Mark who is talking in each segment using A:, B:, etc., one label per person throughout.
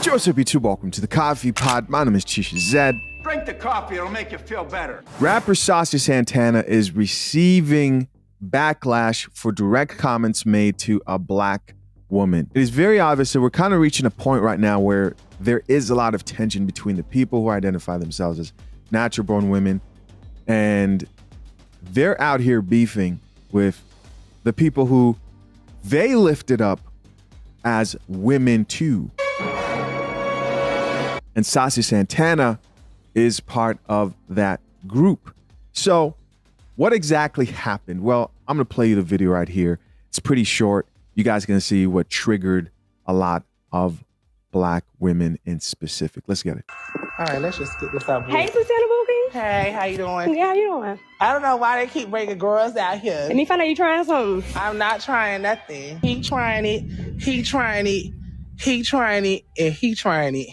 A: Joseph B2, welcome to the Coffee Pod. My name is Chishazed.
B: Drink the coffee, it'll make you feel better.
A: Rapper SAUCY Santana is receiving backlash for direct comments made to a black woman. It is very obvious that we're kind of reaching a point right now where there is a lot of tension between the people who identify themselves as natural-born women, and they're out here beefing with the people who they lifted up as women too. And SAUCY Santana is part of that group. So what exactly happened? Well, I'm gonna play you the video right here. It's pretty short. You guys are gonna see what triggered a lot of black women in specific. Let's get it.
C: All right, let's just get this up.
D: Hey, Susanna Bookie.
C: Hey, how you doing?
D: Yeah, how you doing?
C: I don't know why they keep bringing girls out here.
D: And you find out you trying something.
C: I'm not trying nothing. He trying it, he trying it, he trying it, and he trying it.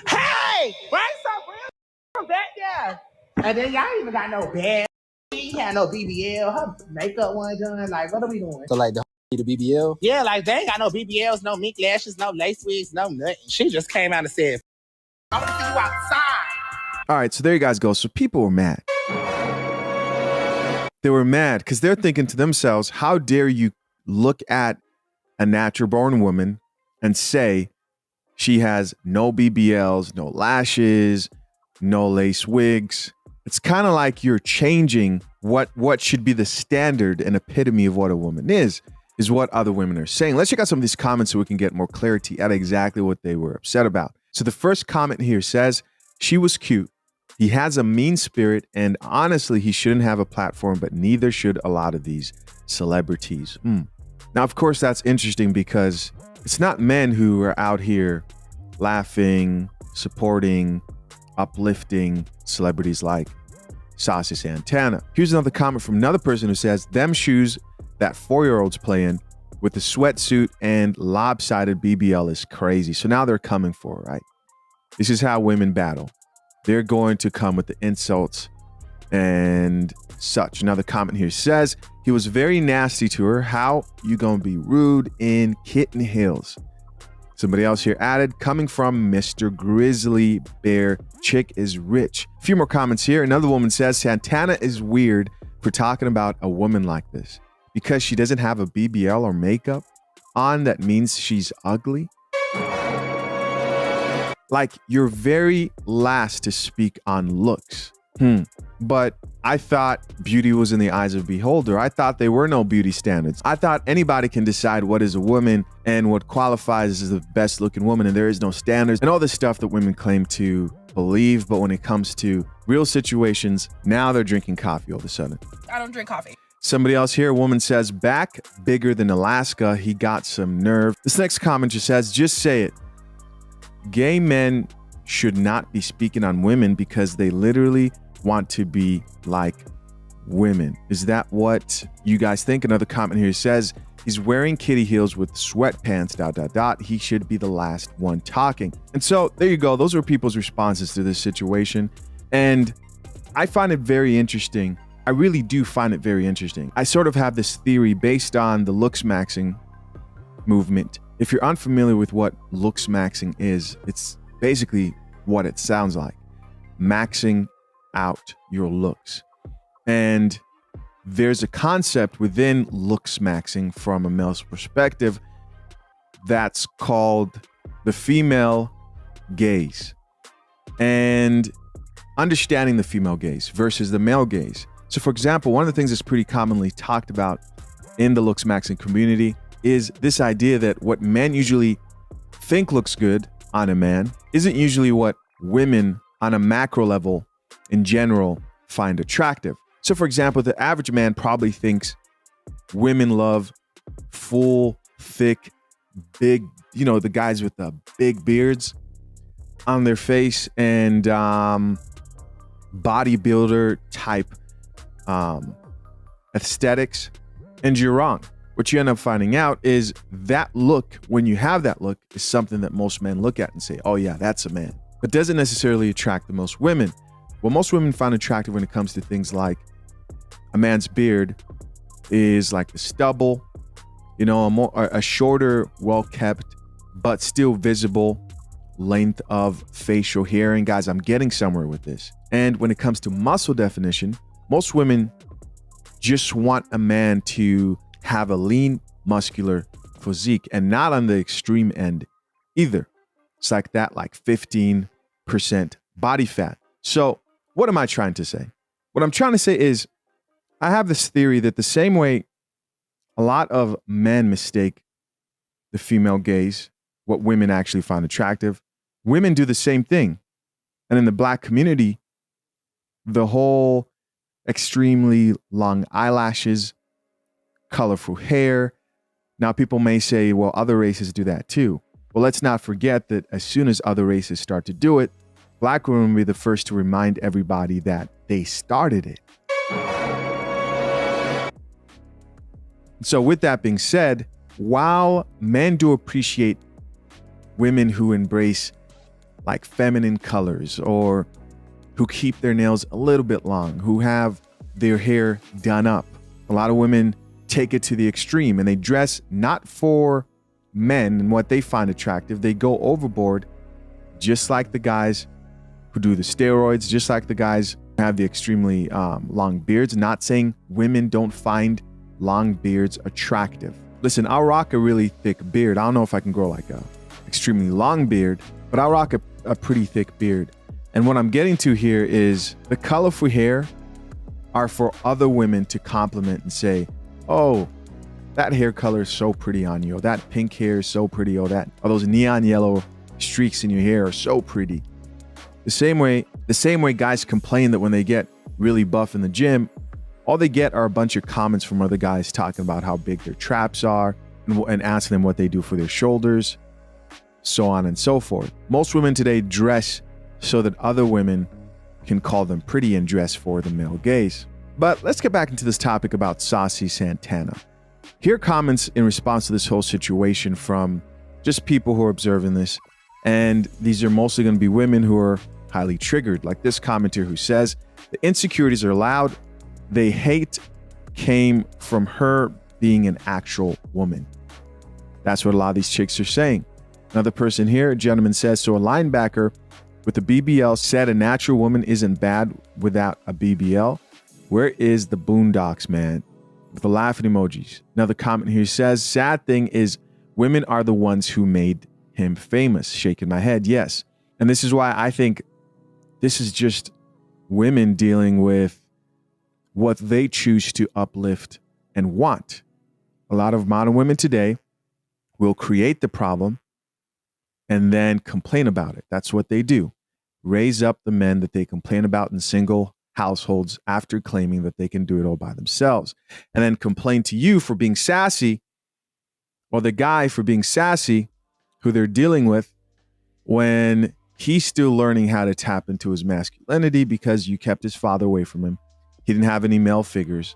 C: Hey, why so real from back there? And then y'all even got no bad. She had no BBL. Her makeup wasn't done. Like, what are we doing?
E: So like the BBL?
C: Yeah, like they ain't got no BBLs, no mink lashes, no lace wigs, no nothing. She just came out and said, I want to see you outside.
A: All right, so there you guys go. So people were mad. They were mad because they're thinking to themselves, how dare you look at a natural-born woman and say she has no BBLs, no lashes, no lace wigs. It's kind of like you're changing what should be the standard and epitome of what a woman is what other women are saying. Let's check out some of these comments so we can get more clarity at exactly what they were upset about. So the first comment here says, she was cute. He has a mean spirit, and honestly, he shouldn't have a platform, but neither should a lot of these celebrities. Now, of course, that's interesting because it's not men who are out here laughing, supporting, uplifting celebrities like SAUCY Santana. Here's another comment from another person who says, them shoes that 4-year-olds play in with the sweatsuit and lopsided BBL is crazy. So now they're coming for her, right? This is how women battle. They're going to come with the insults and such. Another comment here says, he was very nasty to her. How you gonna be rude in kitten heels? Somebody else here added, coming from Mr. Grizzly Bear, chick is rich. A few more comments here. Another woman says, Santana is weird for talking about a woman like this. Because she doesn't have a BBL or makeup on, that means she's ugly? Like, you're very last to speak on looks. But I thought beauty was in the eyes of the beholder. I thought there were no beauty standards. I thought anybody can decide what is a woman and what qualifies as the best looking woman, and there is no standards and all this stuff that women claim to believe. But when it comes to real situations, now they're drinking coffee all of a sudden.
F: I don't drink coffee.
A: Somebody else here, a woman says, back bigger than Alaska, he got some nerve. This next comment just says, just say it. Gay men should not be speaking on women because they literally want to be like women. Is that what you guys think? Another comment here says, he's wearing kitty heels with sweatpants, ... He should be the last one talking. And so there you go. Those are people's responses to this situation. And I find it very interesting. I really do find it very interesting. I sort of have this theory based on the looksmaxing movement. If you're unfamiliar with what looksmaxing is, it's basically what it sounds like. Maxing out your looks. And there's a concept within looksmaxing from a male's perspective that's called the female gaze. And understanding the female gaze versus the male gaze. So for example, one of the things that's pretty commonly talked about in the looksmaxing community is this idea that what men usually think looks good on a man isn't usually what women on a macro level in general find attractive. So for example, the average man probably thinks women love full, thick, big, you know, the guys with the big beards on their face and bodybuilder type aesthetics. And you're wrong. What you end up finding out is that look, when you have that look, is something that most men look at and say, oh yeah, that's a man. But doesn't necessarily attract the most women. What most women find attractive when it comes to things like a man's beard is like the stubble a shorter, well-kept, but still visible length of facial hair. And guys, I'm getting somewhere with this. And when it comes to muscle definition, most women just want a man to have a lean, muscular physique, and not on the extreme end either. It's like that, like 15% body fat. So what am I trying to say? What I'm trying to say is I have this theory that the same way a lot of men mistake the female gaze, what women actually find attractive, women do the same thing. And in the Black community, the whole extremely long eyelashes, colorful hair. Now, people may say, well, other races do that too. Well, let's not forget that as soon as other races start to do it, Black women will be the first to remind everybody that they started it. So with that being said, while men do appreciate women who embrace like feminine colors or who keep their nails a little bit long, who have their hair done up, a lot of women take it to the extreme and they dress not for men and what they find attractive. They go overboard, just like the guys who do the steroids, just like the guys who have the extremely long beards. Not saying women don't find long beards attractive. Listen, I'll rock a really thick beard. I don't know if I can grow like a extremely long beard, but I'll rock a pretty thick beard. And what I'm getting to here is the colorful hair are for other women to compliment and say, oh, that hair color is so pretty on you. That pink hair is so pretty. Oh, those neon yellow streaks in your hair are so pretty. The same way guys complain that when they get really buff in the gym, all they get are a bunch of comments from other guys talking about how big their traps are and asking them what they do for their shoulders, so on and so forth. Most women today dress so that other women can call them pretty and dress for the male gaze. But let's get back into this topic about SAUCY Santana. Here are comments in response to this whole situation from just people who are observing this. And these are mostly going to be women who are highly triggered. Like this commenter who says, the insecurities are loud. They hate came from her being an actual woman. That's what a lot of these chicks are saying. Another person here, a gentleman says, so a linebacker with a BBL said a natural woman isn't bad without a BBL. Where is the boondocks, man? With the laughing emojis. Another comment here says, sad thing is women are the ones who made him famous. Shaking my head, yes. And this is why I think this is just women dealing with what they choose to uplift and want. A lot of modern women today will create the problem and then complain about it. That's what they do. Raise up the men that they complain about in single households after claiming that they can do it all by themselves. And then complain to you for being sassy, or the guy for being sassy who they're dealing with when he's still learning how to tap into his masculinity because you kept his father away from him. He didn't have any male figures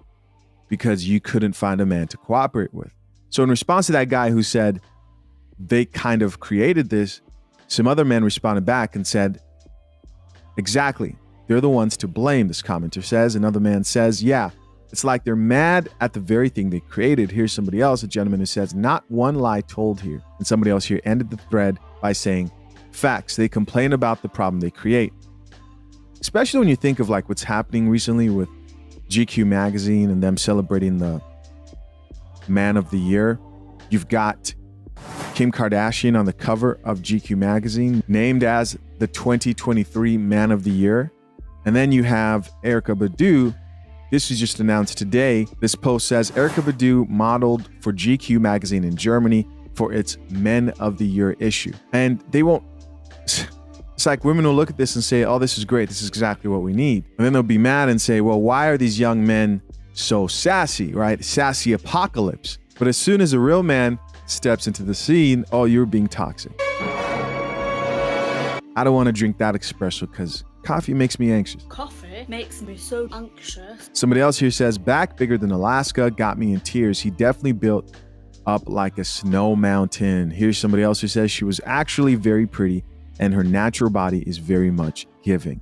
A: because you couldn't find a man to cooperate with. So in response to that guy who said they kind of created this, some other men responded back and said, exactly, they're the ones to blame, this commenter says. Another man says, yeah, it's like they're mad at the very thing they created. Here's somebody else, a gentleman who says, not one lie told here. And somebody else here ended the thread by saying, facts, they complain about the problem they create. Especially when you think of like what's happening recently with GQ magazine and them celebrating the Man of the Year. You've got Kim Kardashian on the cover of GQ magazine, named as the 2023 Man of the Year. And then you have Erykah Badu. This was just announced today. This post says Erykah Badu modeled for GQ magazine in Germany for its Men of the Year issue. And they won't, it's like women will look at this and say, oh, this is great. This is exactly what we need. And then they'll be mad and say, well, why are these young men so sassy, right? Sassy apocalypse. But as soon as a real man steps into the scene, oh, you're being toxic. I don't want to drink that espresso because coffee makes me anxious.
E: Coffee makes me so anxious.
A: Somebody else here says, back bigger than Alaska, got me in tears. He definitely built up like a snow mountain. Here's somebody else who says she was actually very pretty and her natural body is very much giving.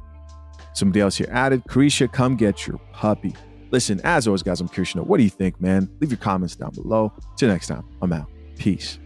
A: Somebody else here added, Carisha, come get your puppy. Listen, as always, guys, I'm curious to know, what do you think, man? Leave your comments down below. Till next time, I'm out. Peace.